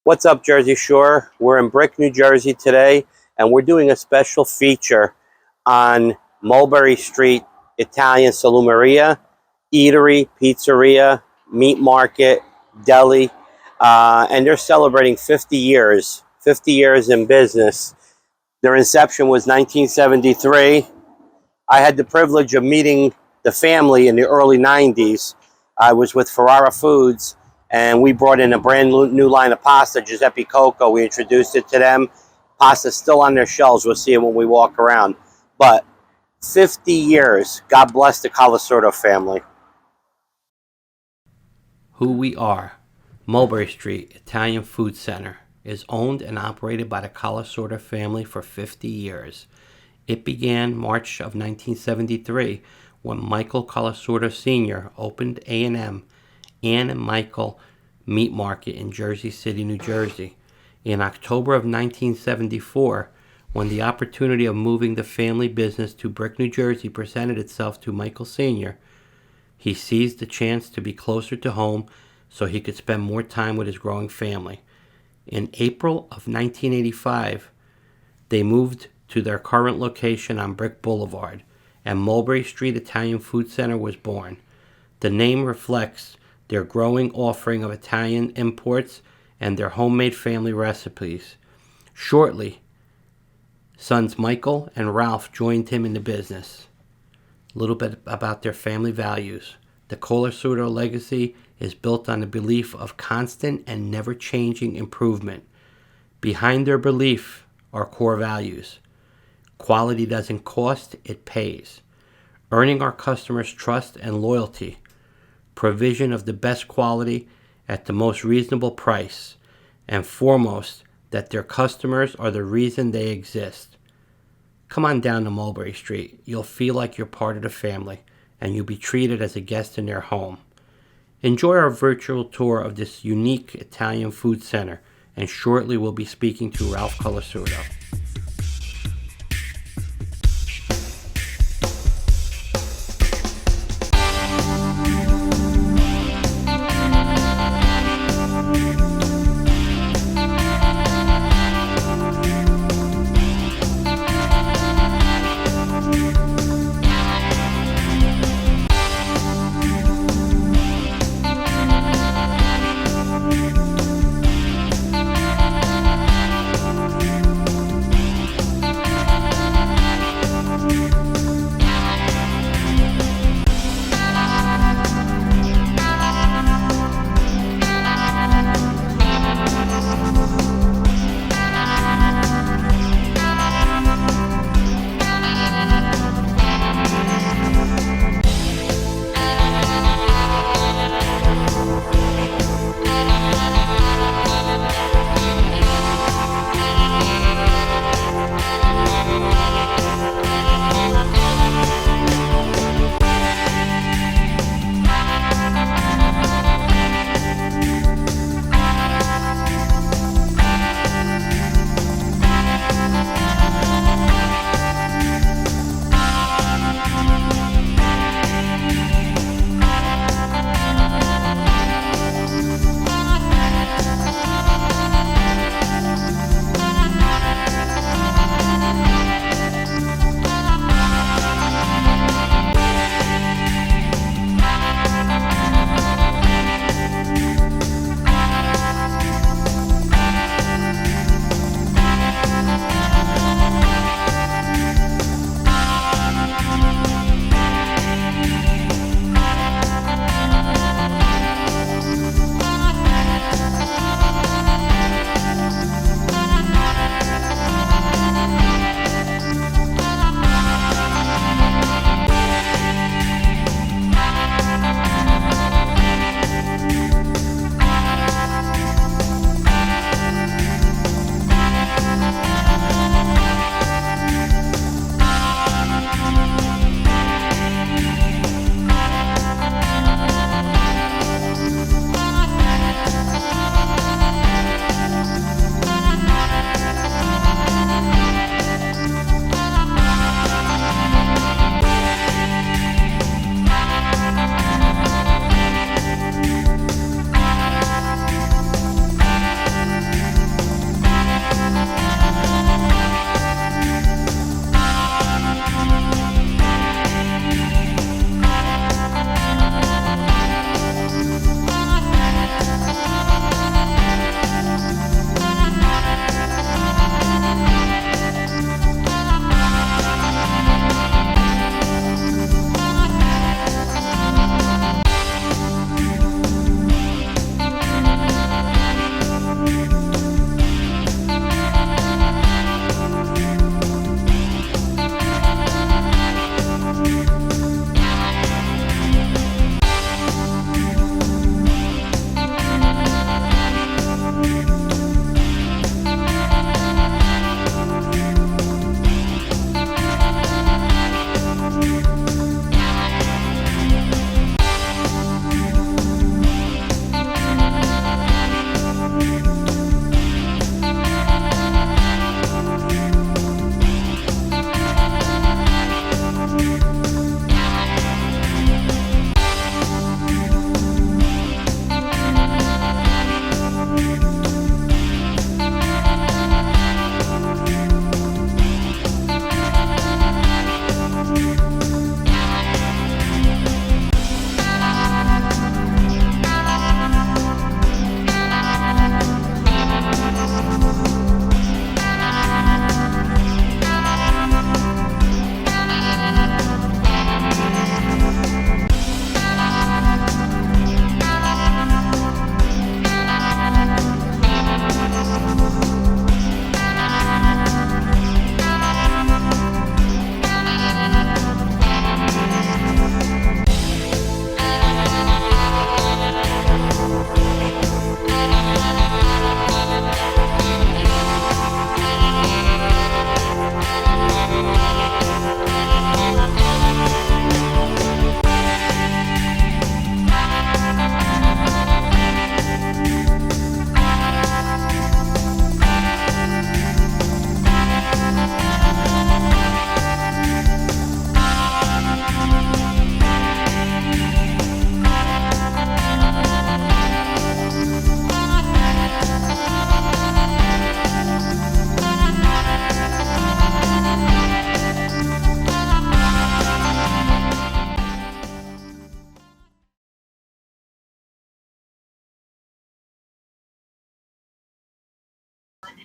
What's up, Jersey Shore? We're in Brick, New Jersey today, and we're doing a special feature on Mulberry Street Italian Salumeria, Eatery, Pizzeria, Meat Market, Deli, and they're celebrating 50 years, 50 years in business. Their inception was 1973. I had the privilege of meeting the family in the early 90s. I was with Ferrara Foods, and we brought in a brand new line of pasta, Giuseppe Coco. We introduced it to them. Pasta's still on their shelves. We'll see it when we walk around. But 50 years. God bless the Colasurdo family. Who we are. Mulberry Street Italian Food Center is owned and operated by the Colasurdo family for 50 years. It began March of 1973 when Michael Colasurdo Sr. opened A&M, Ann and Michael Meat Market in Jersey City, New Jersey. In October of 1974, when the opportunity of moving the family business to Brick, New Jersey presented itself to Michael Sr., he seized the chance to be closer to home so he could spend more time with his growing family. In April of 1985, they moved to their current location on Brick Boulevard, and Mulberry Street Italian Food Center was born. The name reflects their growing offering of Italian imports and their homemade family recipes. Shortly, sons Michael and Ralph joined him in the business. A little bit about their family values. The Colasurdo legacy is built on the belief of constant and never-changing improvement. Behind their belief are core values. Quality doesn't cost, it pays. Earning our customers' trust and loyalty. Provision of the best quality at the most reasonable price. And foremost, that their customers are the reason they exist. Come on down to Mulberry Street. You'll feel like you're part of the family, and you'll be treated as a guest in their home. Enjoy our virtual tour of this unique Italian food center, and shortly we'll be speaking to Ralph Colasurdo.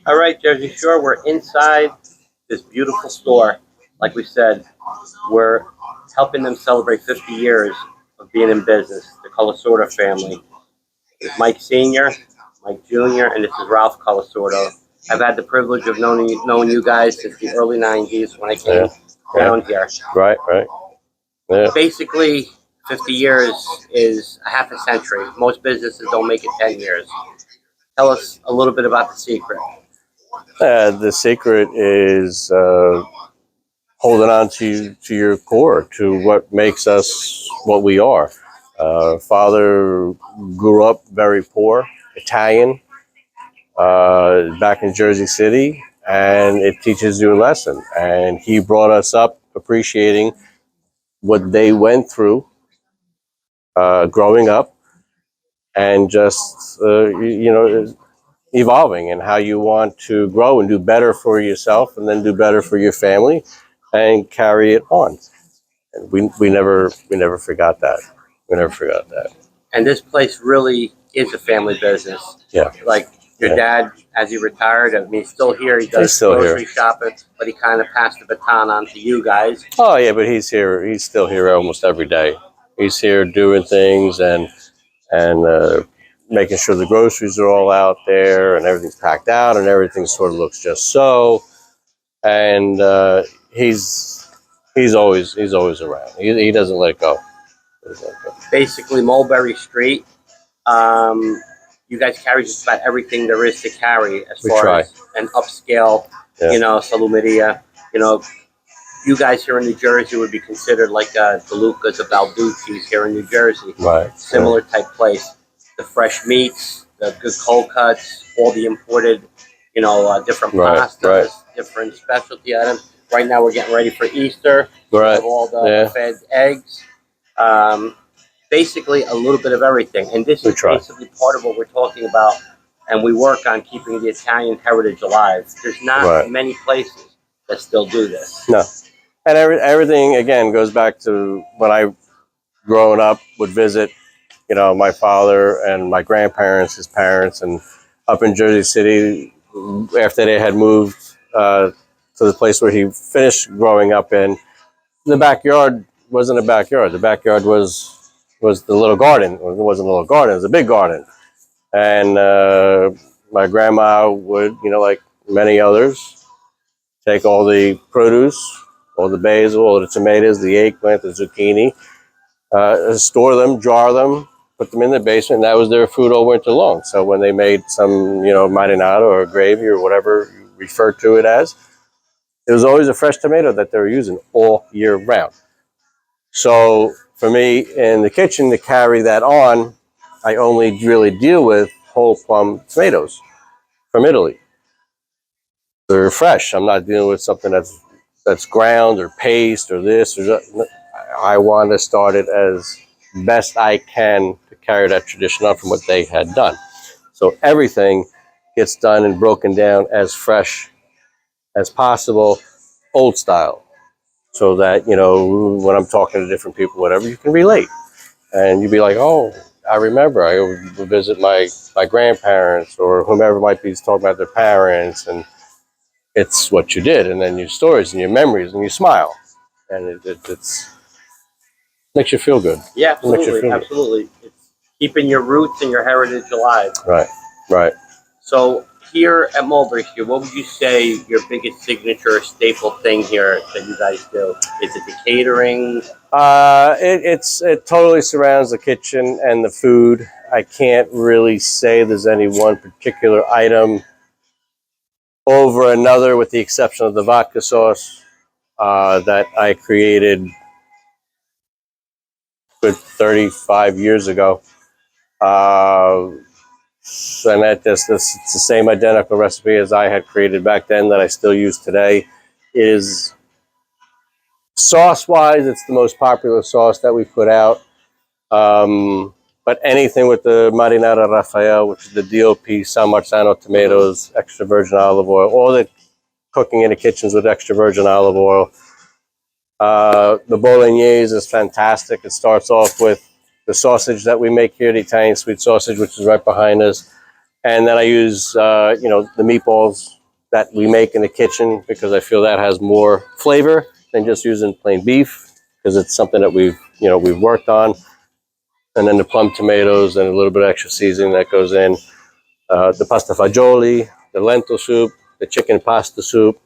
All right, Jersey Shore, we're inside this beautiful store. Like we said, we're helping them celebrate 50 years of being in business. The Colasurdo family. This is Mike Sr., Mike Jr., and this is Ralph Colasurdo. I've had the privilege of knowing you guys since the early 90s when I came down here. Right. Yeah. Basically, 50 years is a half a century. Most businesses don't make it 10 years. Tell us a little bit about the secret. The secret is holding on to your core, to what makes us what we are. Father grew up very poor, Italian, back in Jersey City, and it teaches you a lesson. And he brought us up appreciating what they went through growing up, and just evolving, and how you want to grow and do better for yourself, and then do better for your family, and carry it on. And we never forgot that. We never forgot that. And this place really is a family business. Yeah. Like your dad, as he retired, I mean, he's still here. He does He's still grocery here. shopping, but he kind of passed the baton on to you guys. Oh yeah, but he's here. He's still here almost every day. He's here doing things and making sure the groceries are all out there and everything's packed out and everything sort of looks just so. And he's always around. He doesn't let it go. Basically, Mulberry Street. You guys carry just about everything there is to carry as far as an upscale, salumeria. You guys here in New Jersey would be considered like the Lucas, the Balducci's here in New Jersey. Right. Similar type place. The fresh meats, the good cold cuts, all the imported, different pastas, different specialty items. Right now we're getting ready for Easter. Right. We have all the fed eggs. Basically a little bit of everything. And this is basically part of what we're talking about. And we work on keeping the Italian heritage alive. There's not many places that still do this. No. And everything, again, goes back to when I, growing up, would visit, my father and my grandparents, his parents, and up in Jersey City, after they had moved to the place where he finished growing up in, the backyard wasn't a backyard. The backyard was the little garden. It wasn't a little garden, it was a big garden. And my grandma would, like many others, take all the produce, all the basil, all the tomatoes, the eggplant, the zucchini, store them, jar them, put them in the basement, and that was their food all winter long. So when they made some, marinara or gravy or whatever you refer to it as, it was always a fresh tomato that they were using all year round. So for me in the kitchen to carry that on, I only really deal with whole plum tomatoes from Italy. They're fresh. I'm not dealing with something that's ground or paste or this or that. I want to start it as best I can to carry that tradition on from what they had done. So everything gets done and broken down as fresh as possible, old style, so that, when I'm talking to different people, whatever, you can relate. And you'd be like, oh, I remember I would visit my grandparents or whomever might be talking about their parents, and it's what you did, and then your stories and your memories, and you smile, and it's makes you feel good. Yeah, absolutely, absolutely. It's keeping your roots and your heritage alive. Right. So here at Mulberry Street, what would you say your biggest signature or staple thing here that you guys do? Is it the catering? It totally surrounds the kitchen and the food. I can't really say there's any one particular item over another, with the exception of the vodka sauce that I created good 35 years ago. And it's the same identical recipe as I had created back then that I still use today. Is sauce-wise, it's the most popular sauce that we put out. But anything with the marinara Raphael, which is the DOP San Marzano tomatoes, extra virgin olive oil, all the cooking in the kitchens with extra virgin olive oil. The bolognese is fantastic. It starts off with the sausage that we make here, the Italian sweet sausage, which is right behind us. And then I use, the meatballs that we make in the kitchen, because I feel that has more flavor than just using plain beef, because it's something that we've worked on. And then the plum tomatoes and a little bit of extra seasoning that goes in. The pasta fagioli, the lentil soup, the chicken pasta soup.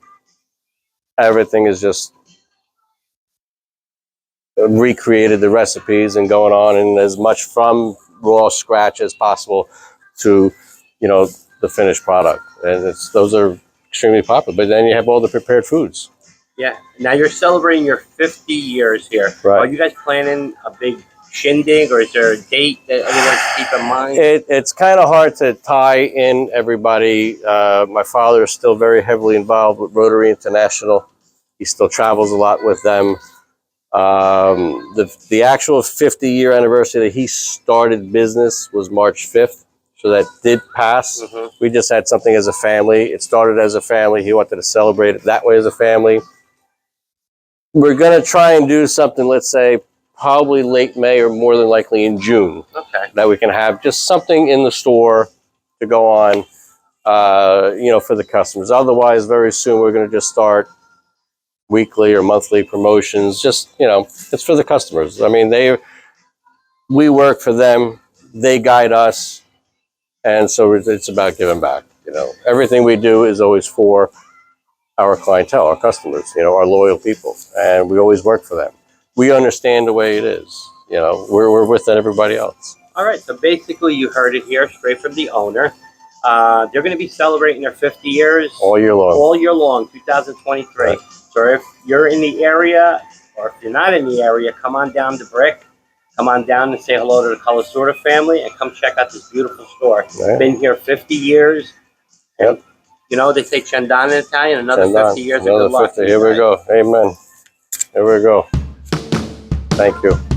Everything is just recreated the recipes and going on, and as much from raw scratch as possible to, the finished product. And those are extremely popular. But then you have all the prepared foods. Yeah. Now you're celebrating your 50 years here. Right. Are you guys planning a big shindig, or is there a date that anyone should keep in mind? It's kind of hard to tie in everybody. My father is still very heavily involved with Rotary International. He still travels a lot with them. The actual 50-year anniversary that he started business was March 5th. So that did pass. Mm-hmm. We just had something as a family. It started as a family. He wanted to celebrate it that way as a family. We're going to try and do something, let's say, probably late May or more than likely in June. Okay. That we can have just something in the store to go on, for the customers. Otherwise, very soon we're going to just start weekly or monthly promotions. Just, it's for the customers. I mean, we work for them. They guide us. And so it's about giving back. Everything we do is always for our clientele, our customers, our loyal people. And we always work for them. We understand the way it is. We're with everybody else. All right. So basically, you heard it here straight from the owner. They're going to be celebrating their 50 years All year long. 2023. Right. So if you're in the area, or if you're not in the area, come on down to Brick. Come on down and say hello to the Colasurdo family, and come check out this beautiful store. Right. Been here 50 years. Yep. They say Chandon in Italian, another 50 years of Another good luck. 50. Here we go. Amen. Here we go. Thank you.